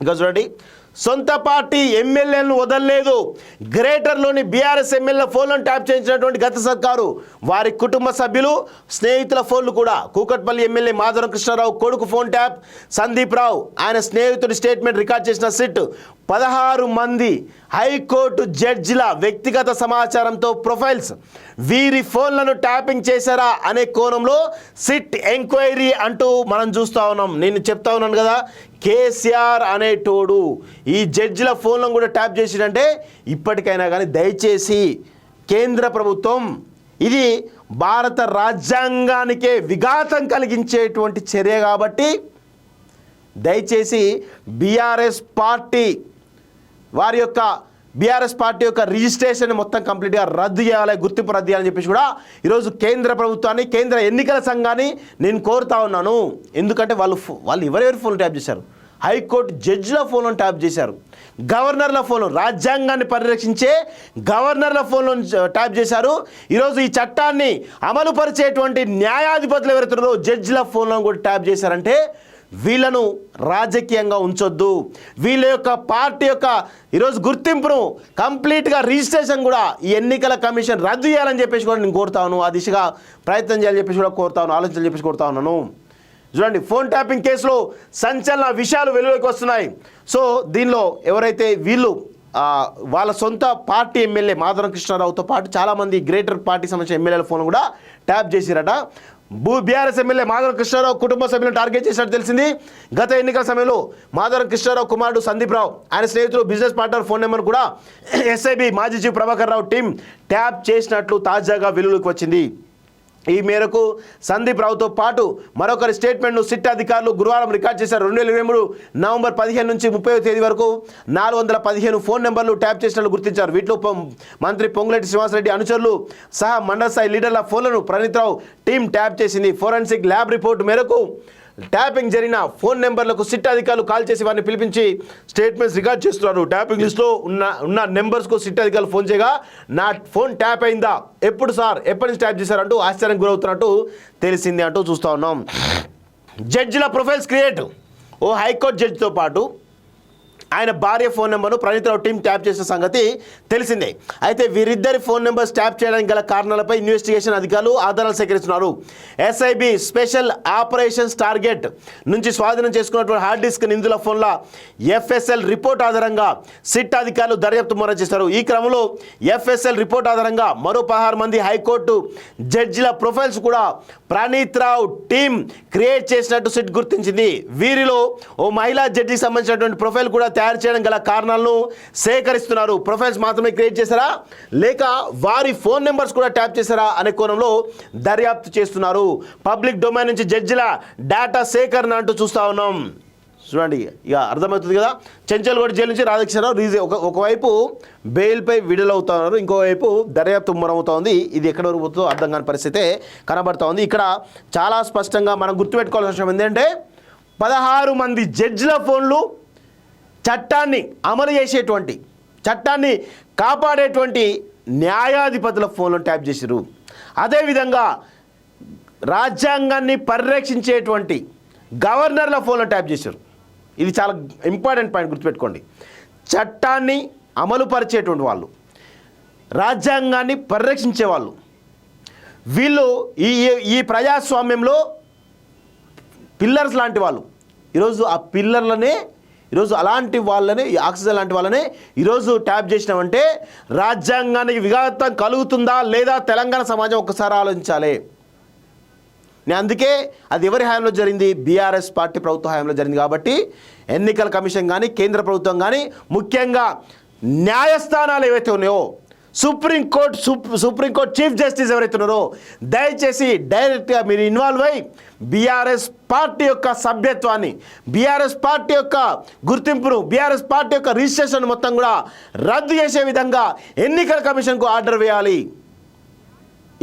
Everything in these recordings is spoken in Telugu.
ఇక చూడండి, సొంత పార్టీ ఎమ్మెల్యేలను వదలలేదు. గ్రేటర్లోని బీఆర్ఎస్ ఎమ్మెల్యే ఫోన్లను ట్యాప్ చేయించినటువంటి గత సర్కారు వారి కుటుంబ సభ్యులు, స్నేహితుల ఫోన్లు కూడా. కూకట్పల్లి ఎమ్మెల్యే మాధవరం కృష్ణారావు కొడుకు ఫోన్ ట్యాప్, సందీప్ రావు ఆయన స్నేహితుడి స్టేట్మెంట్ రికార్డ్ చేసిన సిట్ 16 మంది హైకోర్టు జడ్జిల వ్యక్తిగత సమాచారంతో ప్రొఫైల్స్, వీరి ఫోన్లను ట్యాపింగ్ చేశారా అనే కోణంలో సిట్ ఎంక్వైరీ అంటూ మనం చూస్తూ ఉన్నాం. నేను చెప్తా ఉన్నాను కదా, కేసీఆర్ అనేటోడు ఈ జడ్జిల ఫోన్లను కూడా ట్యాప్ చేసిడంటే ఇప్పటికైనా కానీ దయచేసి కేంద్ర ప్రభుత్వం, ఇది భారత రాజ్యాంగానికే విఘాతం కలిగించేటువంటి చర్య కాబట్టి దయచేసి బీఆర్ఎస్ పార్టీ యొక్క రిజిస్ట్రేషన్ మొత్తం కంప్లీట్గా రద్దు చేయాలి, గుర్తింపు రద్దు చేయాలని చెప్పేసి కూడా ఈరోజు కేంద్ర ప్రభుత్వాన్ని, కేంద్ర ఎన్నికల సంఘాన్ని నేను కోరుతా ఉన్నాను. ఎందుకంటే వాళ్ళు ఎవరెవరి ఫోన్లు ట్యాప్ చేశారు? హైకోర్టు జడ్జిల ఫోన్లను ట్యాప్ చేశారు, గవర్నర్ల ఫోన్లు, రాజ్యాంగాన్ని పరిరక్షించే గవర్నర్ల ఫోన్లను ట్యాప్ చేశారు. ఈరోజు ఈ చట్టాన్ని అమలు పరిచేటువంటి న్యాయాధిపతులు ఎవరైతున్నారో జడ్జిల ఫోన్లను కూడా ట్యాప్ చేశారంటే వీళ్ళను రాజకీయంగా ఉంచొద్దు. వీళ్ళ యొక్క పార్టీ యొక్క ఈరోజు గుర్తింపును కంప్లీట్గా రిజిస్ట్రేషన్ కూడా ఈ ఎన్నికల కమిషన్ రద్దు చేయాలని చెప్పేసి కూడా నేను కోరుతాను. ఆ దిశగా ప్రయత్నం చేయాలని చెప్పేసి కూడా కోరుతాను, ఆలోచనలు చెప్పేసి కోరుతా ఉన్నాను. చూడండి, ఫోన్ ట్యాపింగ్ కేసులో సంచలన విషయాలు వెలుగులోకి వస్తున్నాయి. సో దీనిలో ఎవరైతే వీళ్ళు వాళ్ళ సొంత పార్టీ ఎమ్మెల్యే మాధవరం కృష్ణారావుతో పాటు చాలామంది గ్రేటర్ పార్టీ సంబంధించిన ఎమ్మెల్యేల ఫోన్ కూడా ట్యాప్ చేసిరట. బీఆర్ఎస్ ఎమ్మెల్యే మాధవరం కృష్ణారావు కుటుంబ సభ్యులను టార్గెట్ చేసినట్టు తెలిసింది. గత ఎన్నికల సమయంలో మాధవరం కృష్ణారావు కుమారుడు సందీప్ రావు ఆయన స్నేహితులు బిజినెస్ పార్ట్నర్ ఫోన్ నెంబర్ కూడా ఎస్ఐబి మాజీ chief Prabhakar Rao team tap చేసినట్లు తాజాగా వెలుగులోకి వచ్చింది. ఈ మేరకు సందీప్ రావుతో పాటు మరొకరి స్టేట్మెంట్ను సిట్ అధికారులు గురువారం రికార్డ్ చేశారు. 2023 నవంబర్ 15 నుంచి 30వ తేదీ వరకు 415 ఫోన్ నెంబర్లు ట్యాప్ చేసినట్లు గుర్తించారు. వీటిలో మంత్రి పొంగులేటి శ్రీనివాసరెడ్డి అనుచరులు సహా మండల స్థాయి లీడర్ల ఫోన్లను ప్రణీత్ రావు టీం ట్యాప్ చేసింది. ఫోరెన్సిక్ ల్యాబ్ రిపోర్టు మేరకు ట్యాపింగ్ జరిగిన ఫోన్ నెంబర్లకు సిట్ అధికారులు కాల్ చేసి వారిని పిలిపించి స్టేట్మెంట్స్ రికార్డ్ చేస్తున్నారు. ట్యాపింగ్ లిస్ట్లో ఉన్న నెంబర్స్కు సిట్ అధికారులు ఫోన్ చేయగా నా ఫోన్ ట్యాప్ అయిందా, ఎప్పుడు సార్, ఎప్పటి నుంచి ట్యాప్ చేశారంటూ ఆశ్చర్యం గురవుతున్నట్టు తెలిసింది అంటూ చూస్తూ ఉన్నాం. జడ్జిల ప్రొఫైల్స్ క్రియేట్. ఓ హైకోర్టు జడ్జితో పాటు ఆయన భార్య ఫోన్ నెంబర్ను ప్రణీత్ రావు టీం ట్యాప్ చేసిన సంగతి తెలిసిందే. అయితే వీరిద్దరి ఫోన్ నెంబర్స్ ట్యాప్ చేయడానికి గల కారణాలపై ఇన్వెస్టిగేషన్ అధికారులు ఆధారాలు సేకరిస్తున్నారు. ఎస్ఐబి స్పెషల్ ఆపరేషన్స్ టార్గెట్ నుంచి స్వాధీనం చేసుకున్నటువంటి హార్డ్ డిస్క్ నిందుల ఫోన్ల ఎఫ్ఎస్ఎల్ రిపోర్ట్ ఆధారంగా సిట్ అధికారులు దర్యాప్తు మొదలు చేశారు. ఈ క్రమంలో ఎఫ్ఎస్ఎల్ రిపోర్ట్ ఆధారంగా మరో 16 మంది హైకోర్టు జడ్జిల ప్రొఫైల్స్ కూడా ప్రణీత్ రావు టీం క్రియేట్ చేసినట్టు సిట్ గుర్తించింది. వీరిలో ఓ మహిళా జడ్జికి సంబంధించినటువంటి ప్రొఫైల్ కూడా తయారు చేయడం గల కారణాలను సేకరిస్తున్నారు. ప్రొఫైల్స్ మాత్రమే క్రియేట్ చేశారా లేక వారి ఫోన్ నెంబర్స్ కూడా ట్యాప్ చేశారా అనే కోణంలో దర్యాప్తు చేస్తున్నారు. పబ్లిక్ డొమైన్ నుంచి జడ్జిల డేటా సేకరణ అంటూ చూస్తూ ఉన్నాం. చూడండి, ఇక అర్థమవుతుంది కదా. చెంచల్గూడ జైలు నుంచి రాధాకృష్ణరావు ఒకవైపు బెయిల్పై విడుదలవుతున్నారు, ఇంకోవైపు దర్యాప్తు ముమ్మరవుతూ ఉంది. ఇది ఎక్కడ వరకు పోతుందో అర్థం కాని పరిస్థితే కనబడుతూ ఉంది. ఇక్కడ చాలా స్పష్టంగా మనం గుర్తుపెట్టుకోవాల్సిన విషయం ఏంటంటే 16 మంది జడ్జిల ఫోన్లు చట్టాన్ని అమలు చేసేటువంటి, చట్టాన్ని కాపాడేటువంటి న్యాయాధిపతుల ఫోన్లను ట్యాప్ చేశారు. అదేవిధంగా రాజ్యాంగాన్ని పరిరక్షించేటువంటి గవర్నర్ల ఫోన్లను ట్యాప్ చేశారు. ఇది చాలా ఇంపార్టెంట్ పాయింట్, గుర్తుపెట్టుకోండి. చట్టాన్ని అమలు పరిచేటువంటి వాళ్ళు, రాజ్యాంగాన్ని పరిరక్షించే వాళ్ళు, వీళ్ళు ఈ ప్రజాస్వామ్యంలో పిల్లర్స్ లాంటి వాళ్ళు. ఈరోజు ఆ పిల్లర్లనే, ఈరోజు అలాంటి వాళ్ళనే, ఆక్సిజన్ లాంటి వాళ్ళనే ఈరోజు ట్యాప్ చేసినామంటే రాజ్యాంగానికి విఘాతం కలుగుతుందా లేదా తెలంగాణ సమాజం ఒక్కసారి ఆలోచించాలి. నేను అందుకే అది ఎవరి హయాంలో జరిగింది? బీఆర్ఎస్ పార్టీ ప్రభుత్వ హయాంలో జరిగింది. కాబట్టి ఎన్నికల కమిషన్ కానీ కేంద్ర ప్రభుత్వం కానీ ముఖ్యంగా న్యాయస్థానాలు ఏవైతే ఉన్నాయో, సుప్రీంకోర్టు చీఫ్ జస్టిస్ ఎవరైతే ఉన్నారో దయచేసి డైరెక్ట్గా మీరు ఇన్వాల్వ్ అయ్యి బీఆర్ఎస్ పార్టీ యొక్క సభ్యత్వాన్ని, బీఆర్ఎస్ పార్టీ యొక్క గుర్తింపును, బీఆర్ఎస్ పార్టీ యొక్క రిజిస్ట్రేషన్ మొత్తం కూడా రద్దు చేసే విధంగా ఎన్నికల కమిషన్కు ఆర్డర్ వేయాలి.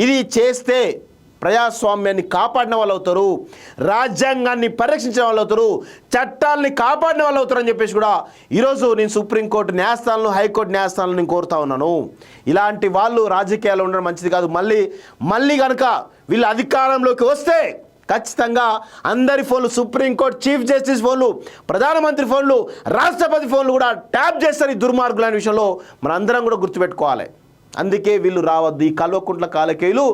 ఇది చేస్తే ప్రజాస్వామ్యాన్ని కాపాడిన వాళ్ళు అవుతారు, రాజ్యాంగాన్ని పరిరక్షించిన వాళ్ళు అవుతారు, చట్టాలని కాపాడిన వాళ్ళు అవుతారు అని చెప్పేసి కూడా ఈరోజు నేను సుప్రీంకోర్టు న్యాయస్థానాలను, హైకోర్టు న్యాయస్థానాలను నేను కోరుతా ఉన్నాను. ఇలాంటి వాళ్ళు రాజకీయాల్లో ఉండడం మంచిది కాదు. మళ్ళీ కనుక వీళ్ళు అధికారంలోకి వస్తే ఖచ్చితంగా అందరి ఫోన్లు, సుప్రీంకోర్టు చీఫ్ జస్టిస్ ఫోన్లు, ప్రధానమంత్రి ఫోన్లు, రాష్ట్రపతి ఫోన్లు కూడా ట్యాప్ చేస్తారు ఈ దుర్మార్గులైన విషయంలో మనందరం కూడా గుర్తుపెట్టుకోవాలి. అందుకే వీళ్ళు రావద్దు, ఈ కల్వకుంట్ల కాలకేయులు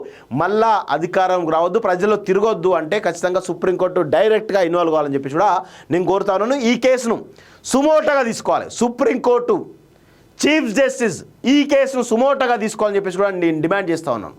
మళ్ళా అధికారం రావద్దు, ప్రజల్లో తిరగొద్దు అంటే ఖచ్చితంగా సుప్రీంకోర్టు డైరెక్ట్గా ఇన్వాల్వ్ కావాలని చెప్పి కూడా నేను కోరుతాను. ఈ కేసును సుమోటోగా తీసుకోవాలి, సుప్రీంకోర్టు చీఫ్ జస్టిస్ ఈ కేసును సుమోటోగా తీసుకోవాలని చెప్పేసి కూడా నేను డిమాండ్ చేస్తా ఉన్నాను.